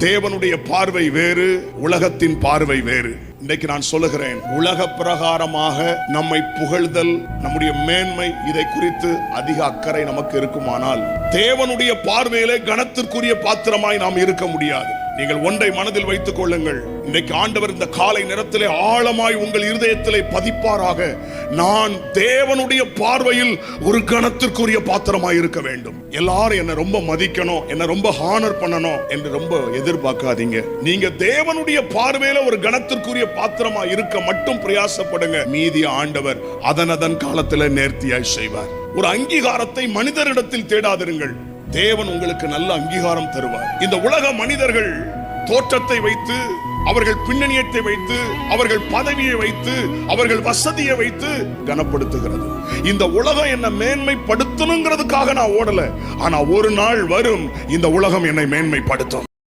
தேவனுடைய பார்வை வேறு, உலகத்தின் பார்வை வேறு. இன்றைக்கு நான் சொல்லுகிறேன், உலக பிரகாரமாக நம்மை புகழ்தல், நம்முடைய மேன்மை, இதை குறித்து அதிக அக்கறை நமக்கு இருக்குமானால் தேவனுடைய பார்வையிலே கனத்திற்குரிய பாத்திரமாய் நாம் இருக்க முடியாது. நீங்கள் ஒன்றை மனதில் வைத்துக் கொள்ளுங்கள், இன்றைக்கு ஆண்டவர் இந்த காலை நேரத்திலே ஆழமாய் உங்கள் இருதயத்திலே பதிப்பாராக. நான் தேவனுடைய பார்வையில் ஒரு கனத்திற்குரிய பாத்திரமாய் இருக்க வேண்டும். எல்லாரும் என்ன ரொம்ப மதிக்கணும், என்ன ரொம்ப ஹானர் பண்ணணும் என்று ரொம்ப எதிர்பார்க்காதீங்க. நீங்க தேவனுடைய பார்வையில ஒரு கனத்திற்குரிய பாத்திரமா இருக்க மட்டும் பிரயாசப்படுங்க. மீதி ஆண்டவர் அதன் காலத்துல நேர்த்தியாய் செய்வார். ஒரு அங்கீகாரத்தை மனிதரிடத்தில் தேடாதிருங்கள், தேவன் உங்களுக்கு நல்ல அங்கீகாரம் தருவார். இந்த உலக மனிதர்கள் தோற்றத்தை வைத்து, அவர்கள் பின்னணியத்தை வைத்து, அவர்கள் பதவியை வைத்து, அவர்கள் வசதியை வைத்து கனப்படுத்துகிறது. இந்த உலகம் என்ன மேன்மைப்படுத்தணுங்கிறதுக்காக நான் ஓடல, ஆனா ஒரு நாள் வரும் இந்த உலகம் என்னை மேன்மைப்படுத்தும்.